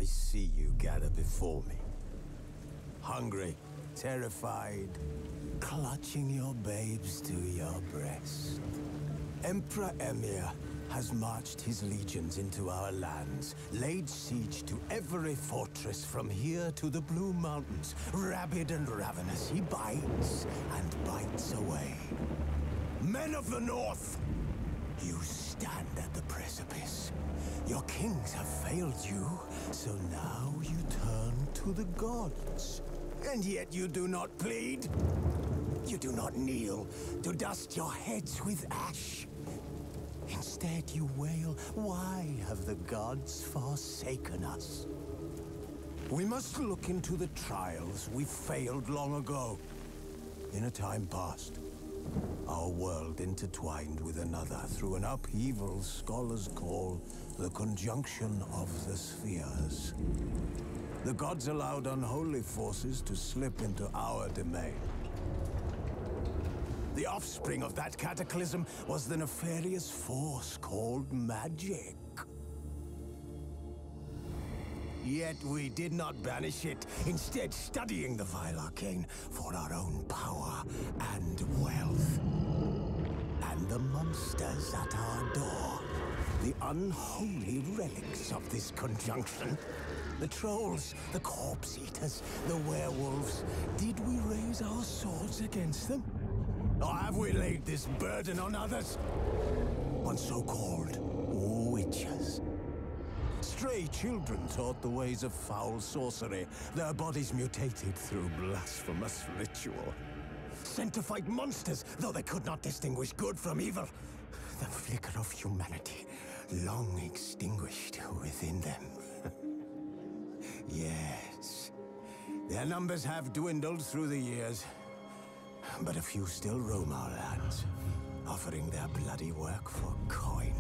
I see you gather before me. Hungry, terrified, clutching your babes to your breast. Emperor Emir has marched his legions into our lands, laid siege to every fortress from here to the Blue Mountains. Rabid and ravenous, he bites and bites away. Men of the North, you stand at the precipice. Your kings have failed you, so now you turn to the gods. And yet you do not plead. You do not kneel to dust your heads with ash. Instead you wail, why have the gods forsaken us? We must look into the trials we failed long ago. In a time past, our world intertwined with another through an upheaval scholars call the conjunction of the spheres. The gods allowed unholy forces to slip into our domain. The offspring of that cataclysm was the nefarious force called magic. Yet we did not banish it, instead studying the vile arcane for our own power and wealth. And the monsters at our door, the unholy relics of this conjunction. The trolls, the corpse eaters, the werewolves. Did we raise our swords against them? Or have we laid this burden on others? On so-called witches. Stray children taught the ways of foul sorcery, their bodies mutated through blasphemous ritual. Sent to fight monsters, though they could not distinguish good from evil. The flicker of humanity, long extinguished within them. Yes, their numbers have dwindled through the years, but a few still roam our lands, offering their bloody work for coin.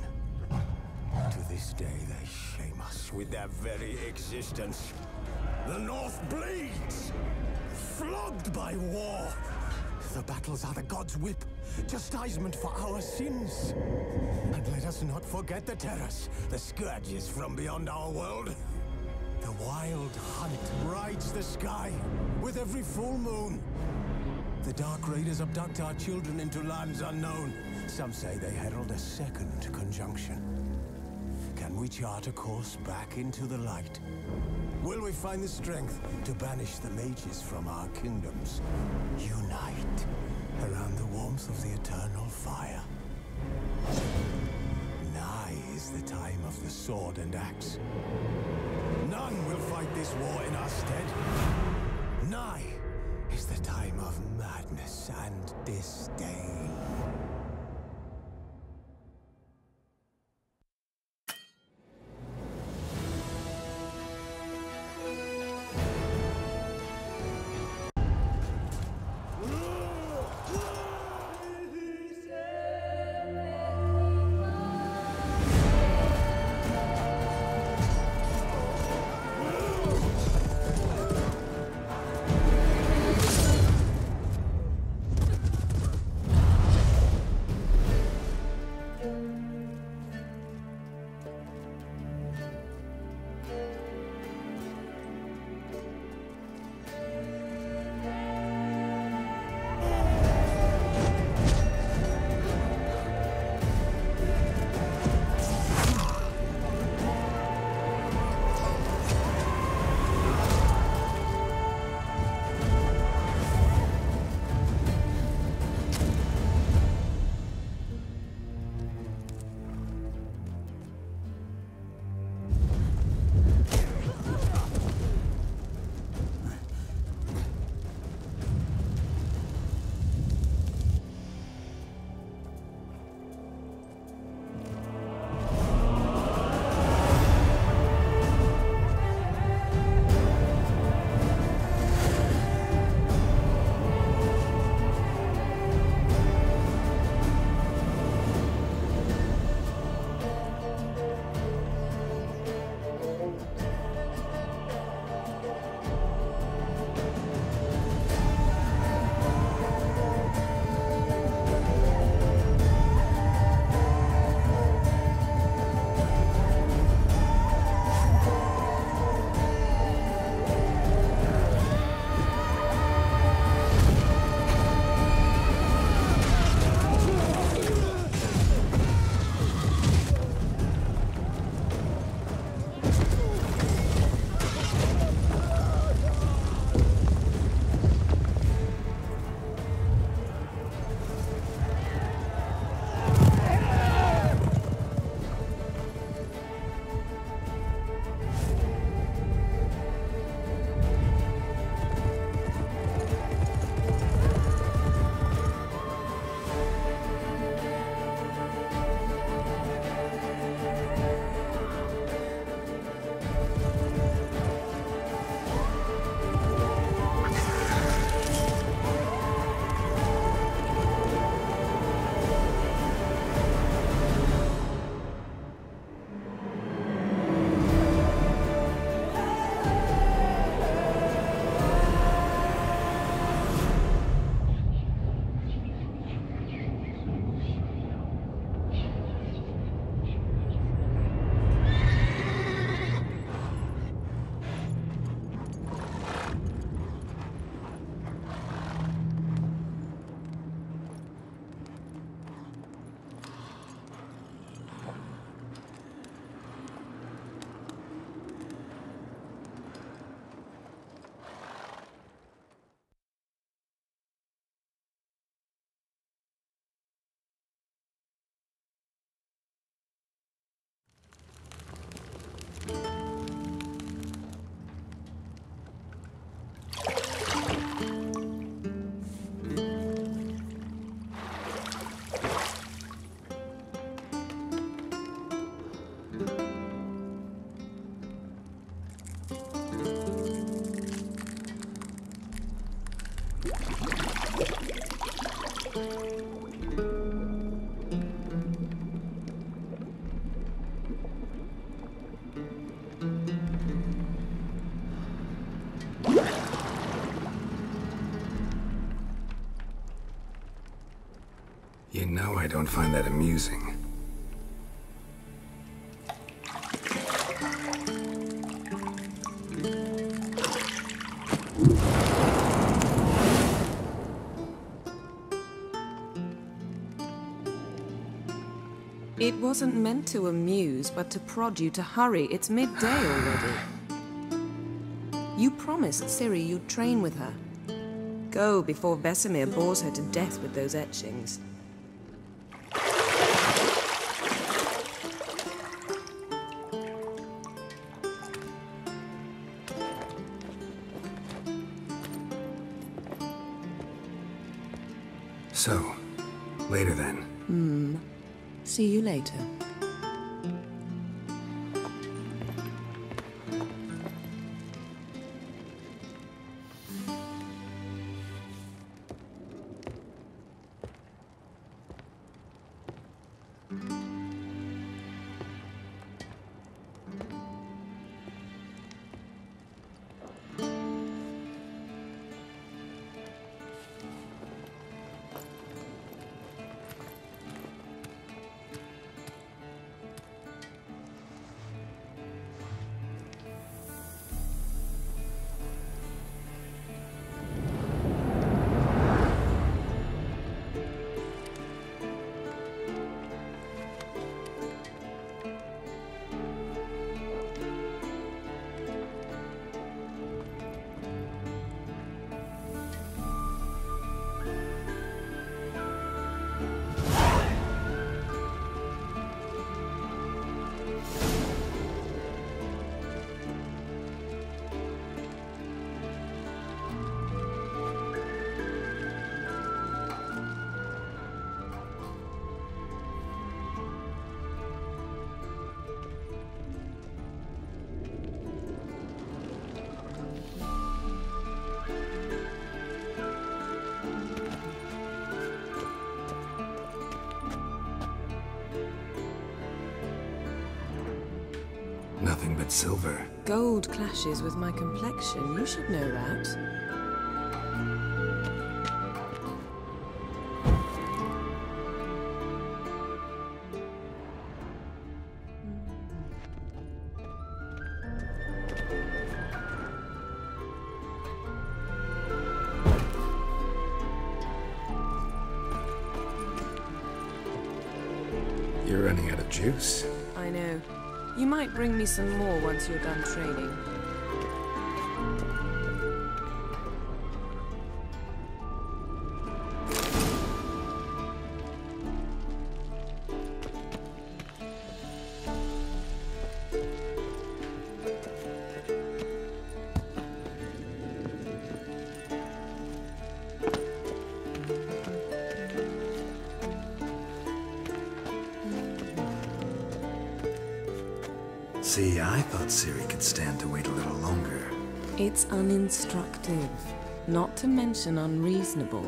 To this day, they shame us with their very existence. The North bleeds, flogged by war. The battles are the gods' whip, chastisement for our sins. And let us not forget the terrors, the scourges from beyond our world. The wild hunt rides the sky with every full moon. The Dark Raiders abduct our children into lands unknown. Some say they herald a second conjunction. Can we chart a course back into the light? Will we find the strength to banish the mages from our kingdoms? Unite around the warmth of the eternal fire. Nigh is the time of the sword and axe. None will fight this war in our stead. Nigh is the time of madness and disdain. You know I don't find that amusing. It wasn't meant to amuse, but to prod you to hurry. It's midday already. You promised Ciri you'd train with her. Go before Vesemir bores her to death with those etchings. So, later then. See you later. Nothing but silver. Gold clashes with my complexion. You should know that. You're running out of juice. I know. You might bring me some more once you're done training. See, I thought Ciri could stand to wait a little longer. It's uninstructive, not to mention unreasonable.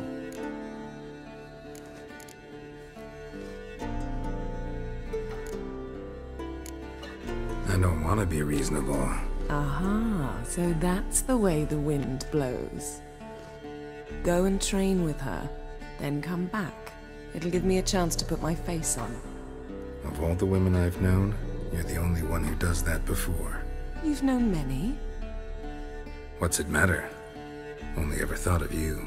I don't want to be reasonable. Aha, so that's the way the wind blows. Go and train with her, then come back. It'll give me a chance to put my face on. Of all the women I've known, you're the only one who does that before. You've known many. What's it matter? Only ever thought of you.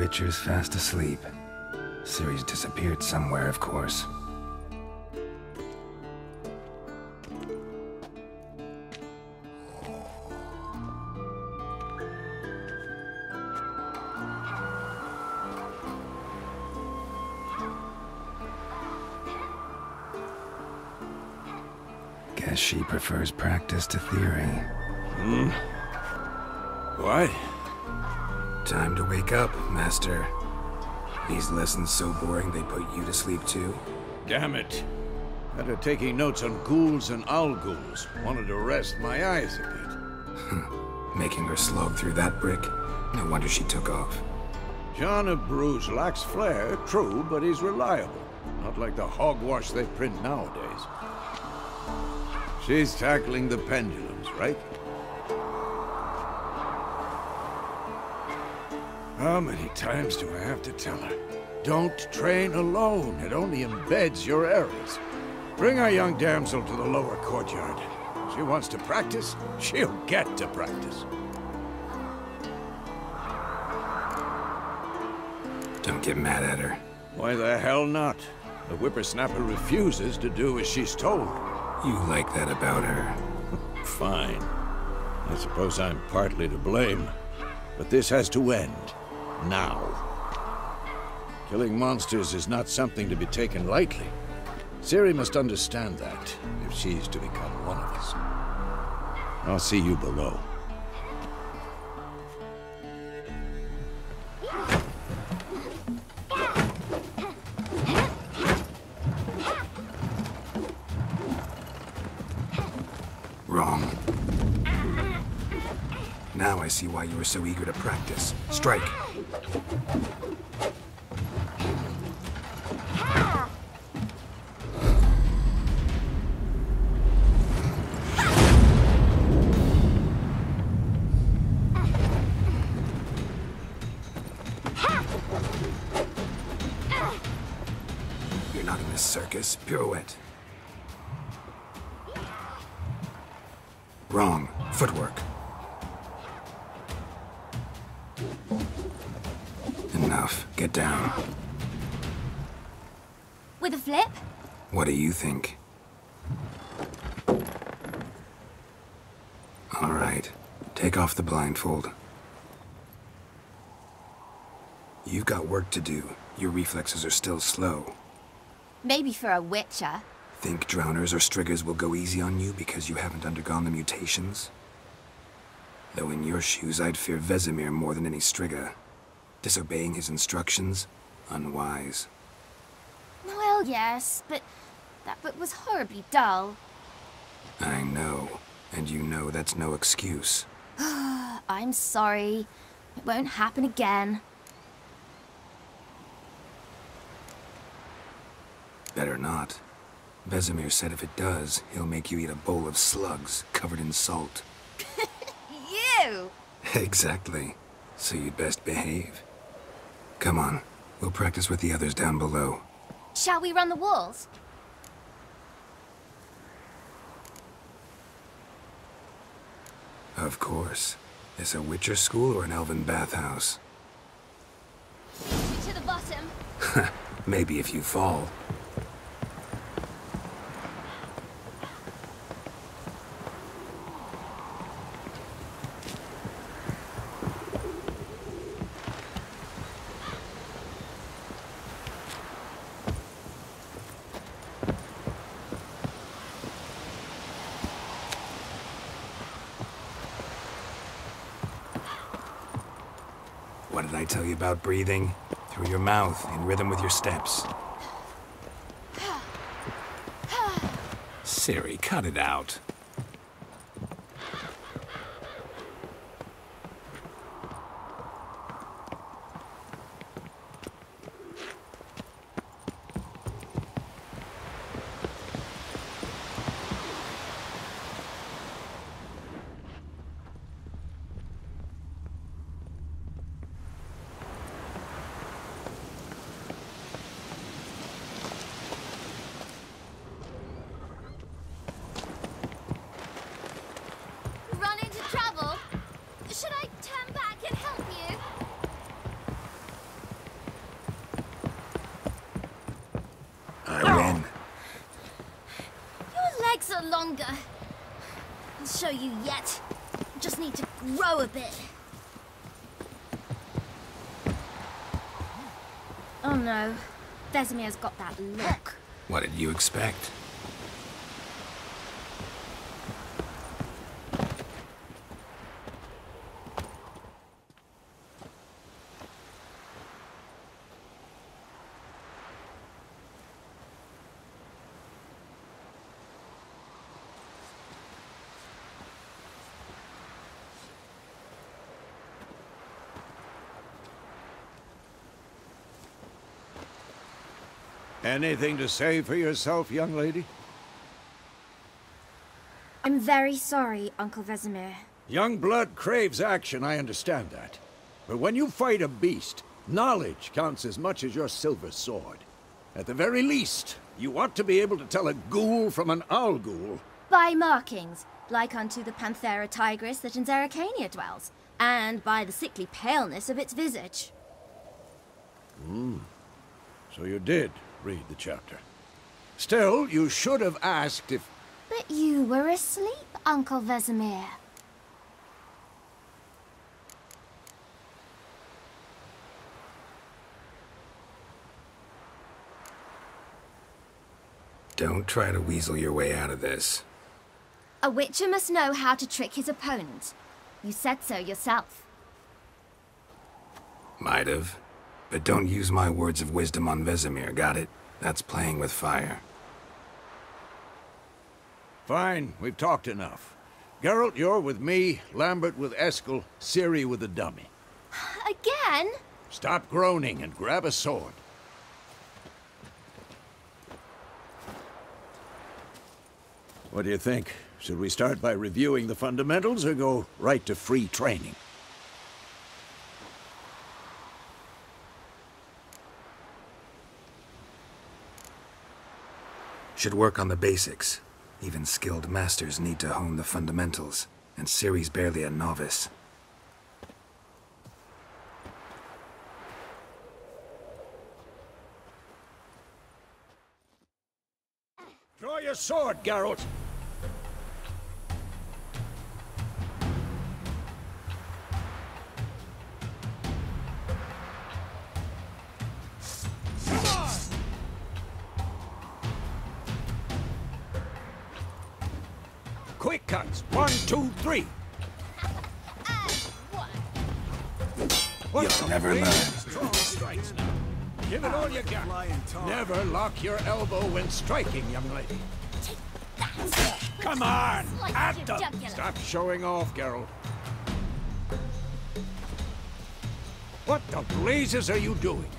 Witcher's fast asleep. Ciri's disappeared somewhere, of course. Guess she prefers practice to theory. What? Time to wake up, Master. These lessons so boring they put you to sleep too? Damn it. After taking notes on ghouls and owl ghouls, wanted to rest my eyes a bit. Making her slog through that brick? No wonder she took off. John of Bruges lacks flair, true, but he's reliable. Not like the hogwash they print nowadays. She's tackling the pendulums, right? How many times do I have to tell her? Don't train alone. It only embeds your errors. Bring our young damsel to the lower courtyard. She wants to practice, she'll get to practice. Don't get mad at her. Why the hell not? The whippersnapper refuses to do as she's told. You like that about her. Fine. I suppose I'm partly to blame. But this has to end. Now. Killing monsters is not something to be taken lightly. Ciri must understand that, if she's to become one of us. I'll see you below. Wrong. Now I see why you were so eager to practice. Strike! You're not in this circus. Pirouette. Wrong. Footwork. Enough. Get down. With a flip? What do you think? All right. Take off the blindfold. You've got work to do. Your reflexes are still slow. Maybe for a witcher. Think drowners or striggers will go easy on you because you haven't undergone the mutations? Though in your shoes, I'd fear Vesemir more than any strigger. Disobeying his instructions? Unwise. Well, yes, but that book was horribly dull. I know. And you know that's no excuse. I'm sorry. It won't happen again. Better not. Vesemir said if it does, he'll make you eat a bowl of slugs covered in salt. You! Exactly. So you'd best behave. Come on. We'll practice with the others down below. Shall we run the walls? Of course. Is a Witcher school or an elven bathhouse? To the bottom. Maybe if you fall. What did I tell you about breathing? Through your mouth, in rhythm with your steps. Ciri, cut it out. little longer. I'll show you yet. Just need to grow a bit. Oh no, Vesemir's got that look. What did you expect? Anything to say for yourself, young lady? I'm very sorry, Uncle Vesemir. Young blood craves action, I understand that. But when you fight a beast, knowledge counts as much as your silver sword. At the very least, you ought to be able to tell a ghoul from an owl ghoul. By markings, like unto the Panthera tigris that in Zerrikania dwells, and by the sickly paleness of its visage. So you did read the chapter. Still, you should have asked if... But you were asleep, Uncle Vesemir. Don't try to weasel your way out of this. A witcher must know how to trick his opponent. You said so yourself. Might have. But don't use my words of wisdom on Vesemir, got it? That's playing with fire. Fine, we've talked enough. Geralt, you're with me, Lambert with Eskel, Ciri with the dummy. Again? Stop groaning and grab a sword. What do you think? Should we start by reviewing the fundamentals or go right to free training? Should work on the basics. Even skilled masters need to hone the fundamentals, and Ciri's barely a novice. Draw your sword, Geralt! Quick cuts. 1, 2, 3. You'll never learn. Strong strikes now. Give it all you got. Never lock your elbow when striking, young lady. Come on! At them! Stop showing off, Geralt. What the blazes are you doing?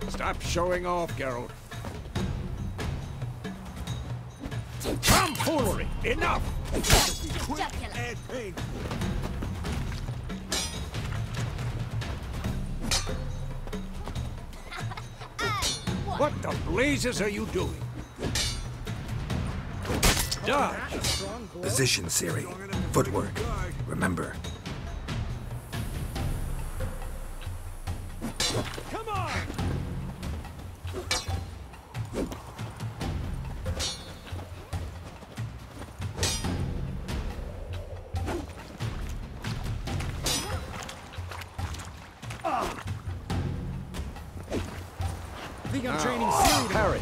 Stop showing off, Geralt. Tomfoolery! Enough! Quick and painful. What the blazes are you doing? Dodge! Position, Ciri. Footwork. Remember. Come on! I think I'm training Ciri. Harry.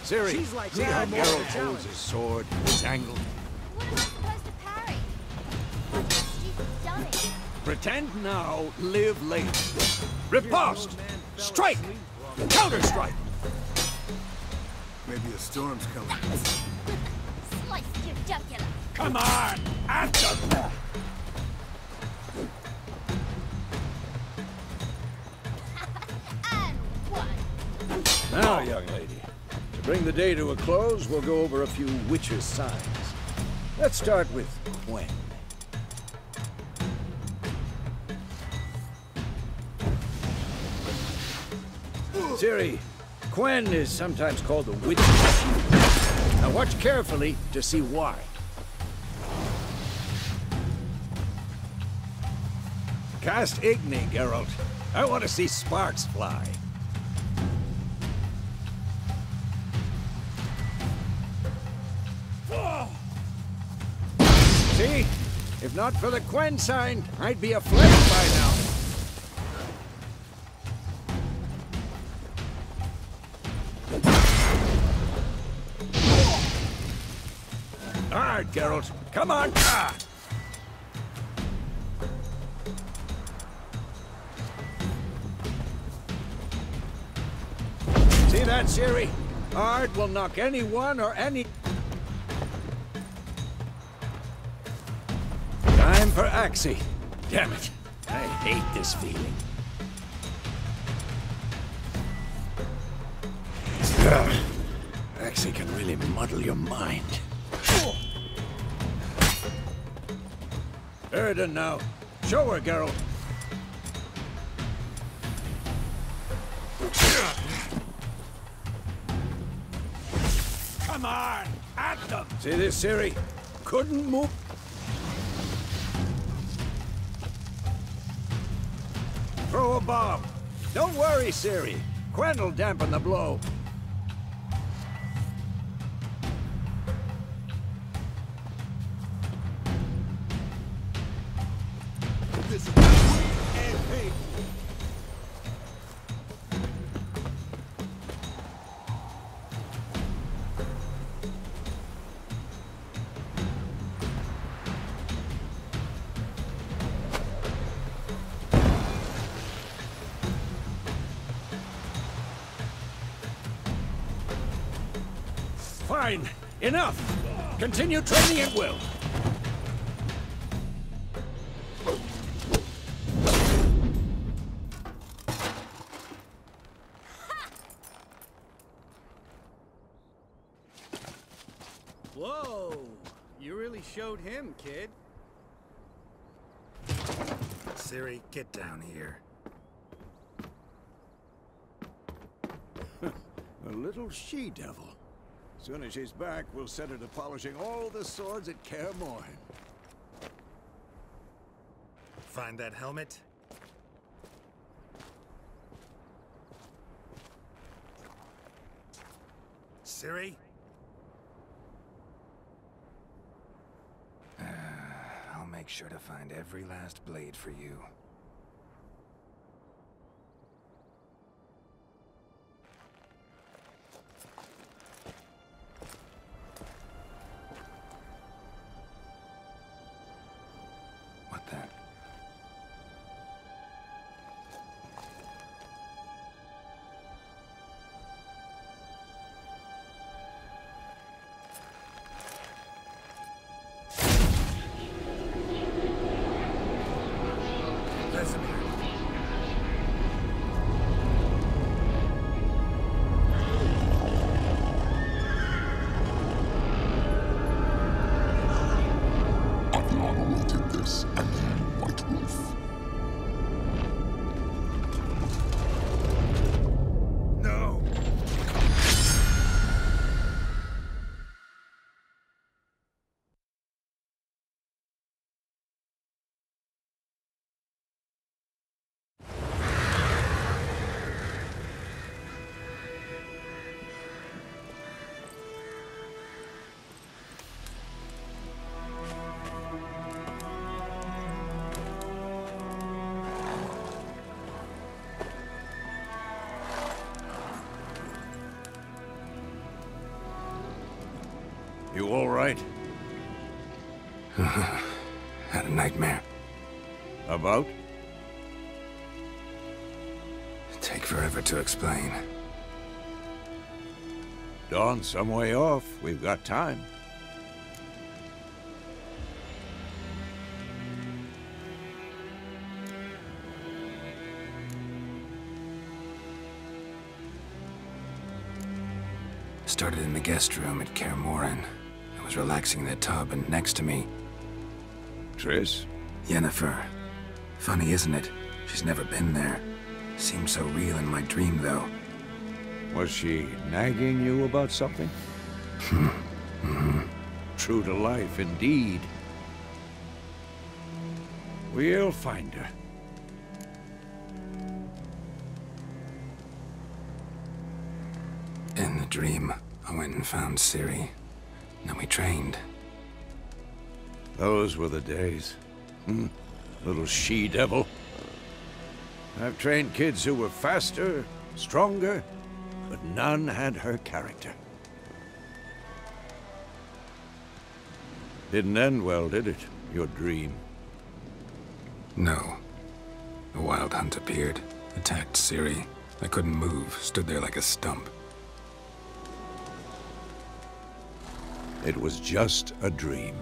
Ciri, She's like see how that. Geralt holds his sword. It's angled. What am I supposed to parry? Like a stupid dummy. Pretend now, live later. Riposte! Strike! Counter-strike! Maybe a storm's coming. Sliced your jugular. Come on! At them! And one. Now, young lady, to bring the day to a close, we'll go over a few witches' signs. Let's start with Quen. Ciri, Quen is sometimes called the witch's shield. Now watch carefully to see why. Cast Igni, Geralt. I want to see sparks fly. See? If not for the Quen sign, I'd be aflame by now. All right, Geralt. Come on. See that, Ciri? Art will knock anyone or any... Time for Axie. Damn it. I hate this feeling. Axie can really muddle your mind. Erden now. Show her, Geralt. Come on! At them! See this, Ciri? Couldn't move. Throw a bomb. Don't worry, Ciri. Quen will dampen the blow. This is MP. Fine. Enough. Continue training at will. Whoa! You really showed him, kid. Ciri, get down here. A little she-devil. Soon as she's back, we'll set her to polishing all the swords at Kaer Morhen. Find that helmet? Ciri? I'll make sure to find every last blade for you. What then? You all right? Had a nightmare. About? Take forever to explain. Dawn's some way off. We've got time. Started in the guest room at Kaer Morhen. I was relaxing in the tub, and next to me... Triss? Yennefer. Funny, isn't it? She's never been there. Seemed so real in my dream, though. Was she nagging you about something? True to life, indeed. We'll find her. In the dream, I went and found Ciri. Then we trained. Those were the days. Little she-devil. I've trained kids who were faster, stronger, but none had her character. Didn't end well, did it? Your dream? No. A wild hunt appeared, attacked Ciri. I couldn't move, stood there like a stump. It was just a dream.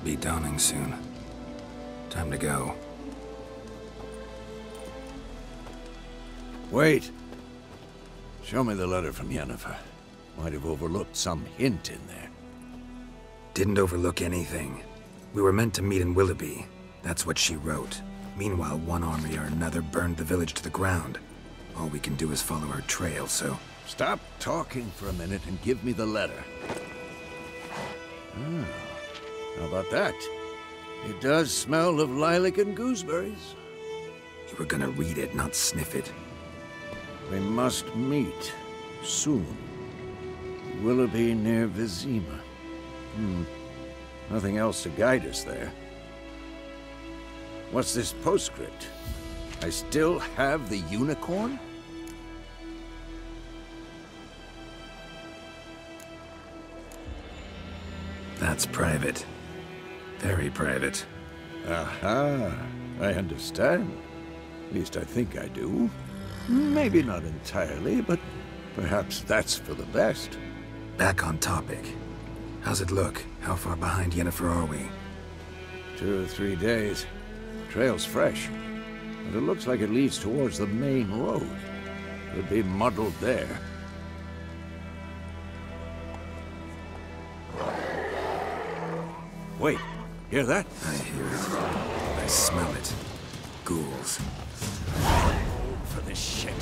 Be dawning soon. Time to go. Wait. Show me the letter from Yennefer. Might have overlooked some hint in there. Didn't overlook anything. We were meant to meet in Willoughby. That's what she wrote. Meanwhile, one army or another burned the village to the ground. All we can do is follow her trail, so... Stop talking for a minute and give me the letter. How about that? It does smell of lilac and gooseberries. You were gonna read it, not sniff it. We must meet. Soon. Willoughby near Vizima. Nothing else to guide us there. What's this postscript? I still have the unicorn? That's private. Very private. Aha, I understand. At least I think I do. Maybe not entirely, but perhaps that's for the best. Back on topic. How's it look? How far behind Yennefer are we? 2 or 3 days. Trail's fresh, but it looks like it leads towards the main road. Could be muddled there. Wait, hear that? I hear it. I smell it. Ghouls. For this shit.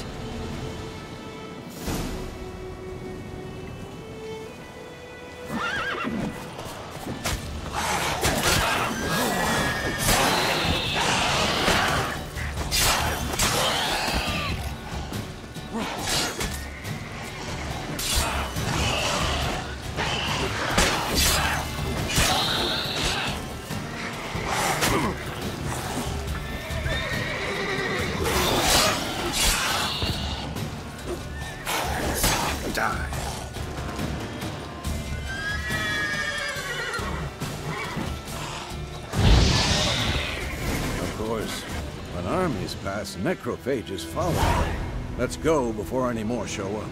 Necrophages follow. Let's go before any more show up.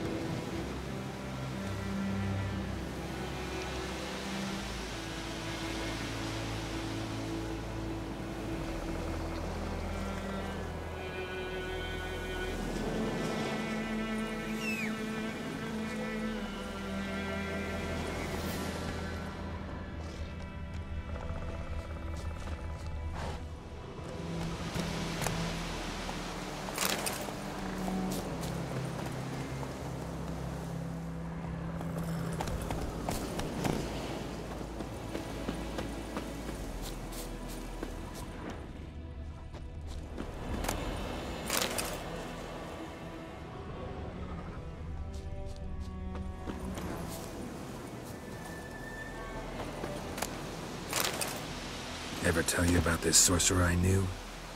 Ever tell you about this sorcerer I knew?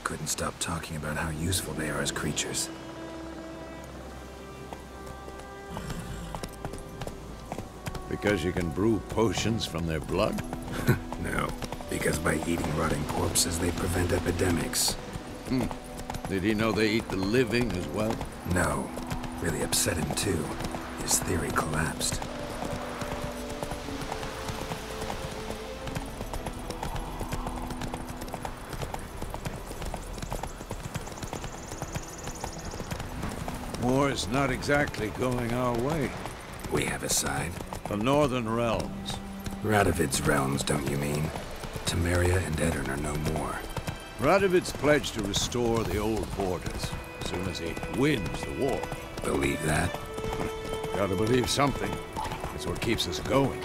Couldn't stop talking about how useful they are as creatures. Because you can brew potions from their blood? No, because by eating rotting corpses, they prevent epidemics. Did he know they eat the living as well? No. Really upset him, too. His theory collapsed. War's not exactly going our way. We have a side. The Northern Realms. Radovid's realms, don't you mean? Temeria and Edirn are no more. Radovid's pledged to restore the old borders as soon as he wins the war. Believe that? Gotta believe something. It's what keeps us going.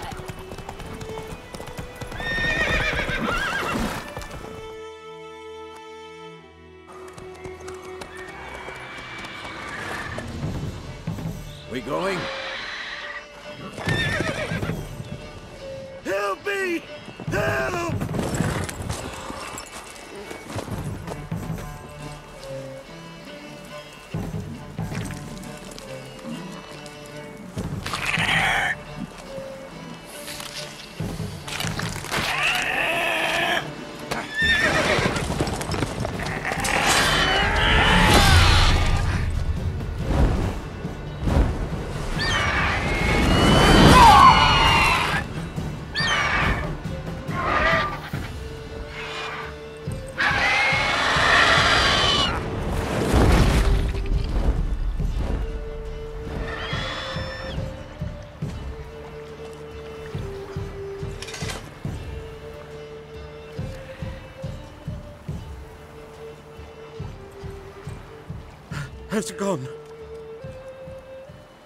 Has it gone?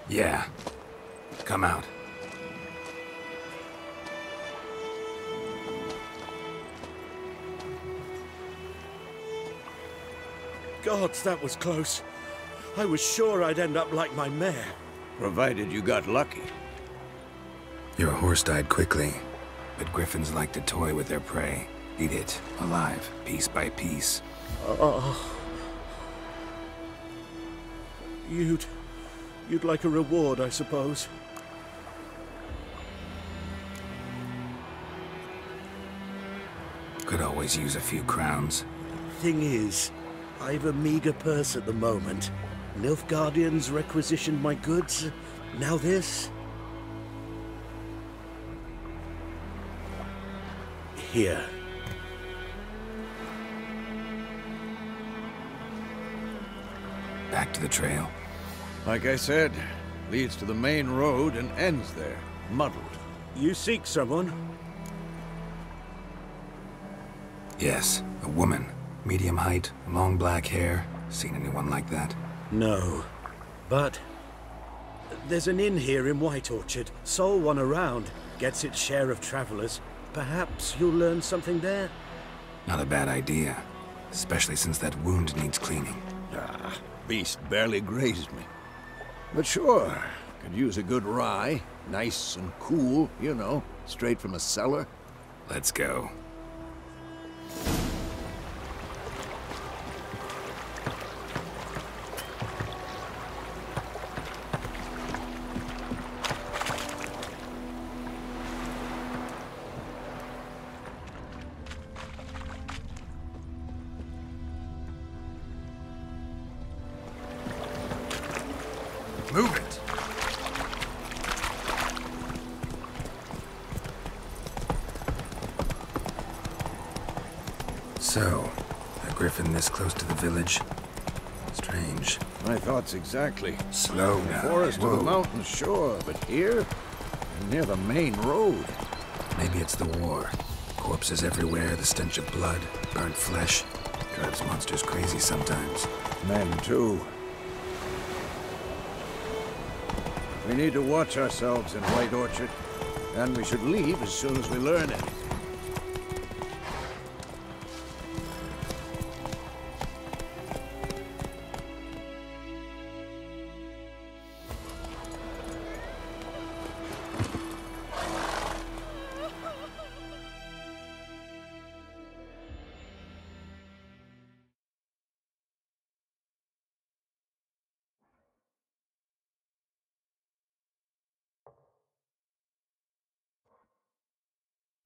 Yeah. Come out. Gods, that was close. I was sure I'd end up like my mare. Provided you got lucky. Your horse died quickly, but griffins like to toy with their prey. Eat it, alive, piece by piece. Oh. You'd like a reward, I suppose. Could always use a few crowns. Thing is, I've a meager purse at the moment. Nilfgaardians requisitioned my goods. Now this. Here. Back to the trail. Like I said, leads to the main road and ends there, muddled. You seek someone? Yes, a woman. Medium height, long black hair. Seen anyone like that? No. But there's an inn here in White Orchard. Sole one around. Gets its share of travelers. Perhaps you'll learn something there? Not a bad idea. Especially since that wound needs cleaning. Ah, beast barely grazed me. But sure, could use a good rye. Nice and cool, you know, straight from a cellar. Let's go. Move it! So, a griffin this close to the village? Strange. My thoughts exactly. Slow The now. forest or Whoa. the mountains, sure, but here? Near the main road. Maybe it's the war. Corpses everywhere, the stench of blood, burnt flesh. Drives monsters crazy sometimes. Men, too. We need to watch ourselves in White Orchard, and we should leave as soon as we learn anything.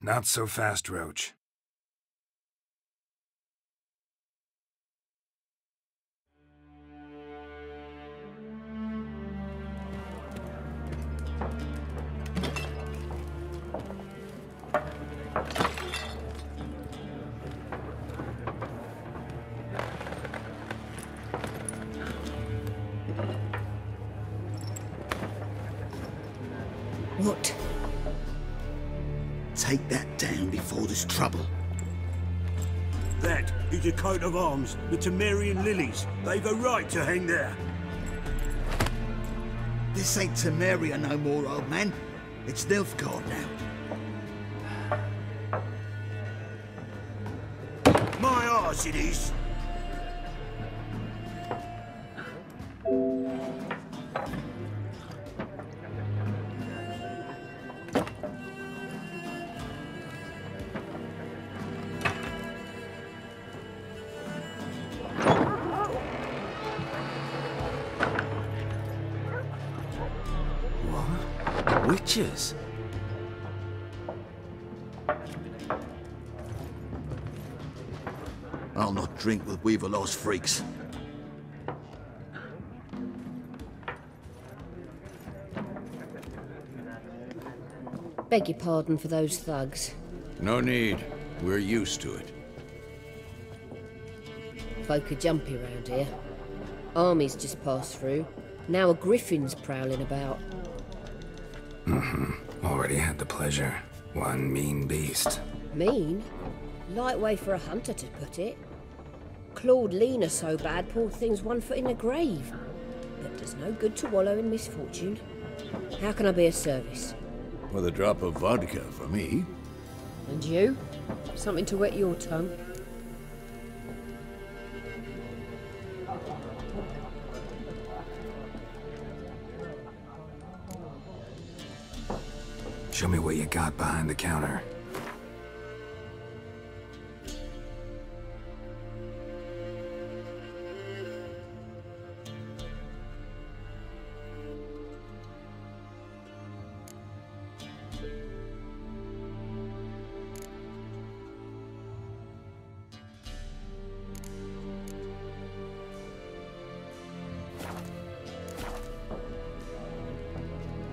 Not so fast, Roach. What? Take that down before there's trouble. That is a coat of arms, the Temerian lilies. They've a right to hang there. This ain't Temeria no more, old man. It's Nilfgaard now. My arse it is. Witches? I'll not drink with Weaverlaw's freaks. Beg your pardon for those thugs. No need. We're used to it. Folk are jumpy round here. Armies just passed through. Now a griffin's prowling about. Already had the pleasure. One mean beast. Mean? Light way for a hunter to put it. clawed Lena so bad, poor thing's 1 foot in the grave. But there's no good to wallow in misfortune. How can I be of service? With a drop of vodka for me. And you? Something to wet your tongue? Show me what you got behind the counter.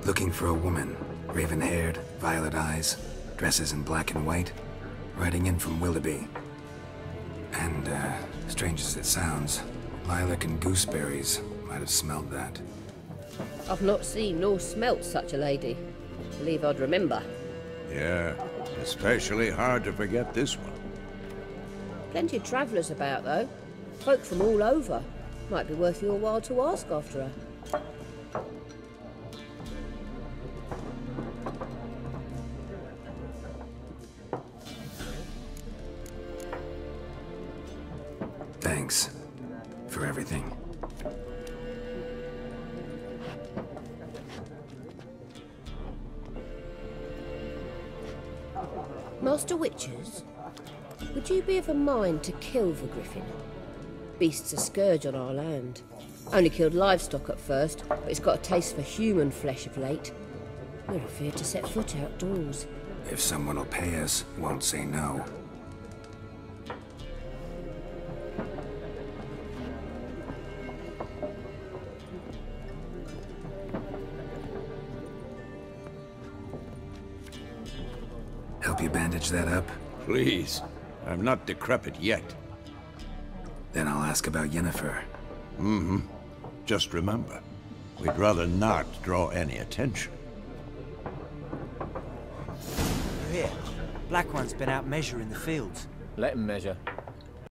Looking for a woman. Raven-haired, violet eyes, dresses in black and white, riding in from Willoughby. And, strange as it sounds, lilac and gooseberries might have smelled that. I've not seen nor smelt such a lady. Believe I'd remember. Yeah, especially hard to forget this one. Plenty of travellers about, though. Folk from all over. Might be worth your while to ask after her. Thanks for everything. Master Witchers, would you be of a mind to kill the griffin? Beast's a scourge on our land. Only killed livestock at first, but it's got a taste for human flesh of late. We're afeard to set foot outdoors. If someone will pay us, won't say no. Help you bandage that up? Please. I'm not decrepit yet. Then I'll ask about Yennefer. Mm-hmm. Just remember, we'd rather not draw any attention. Here. Black One's been out measuring the fields. Let him measure.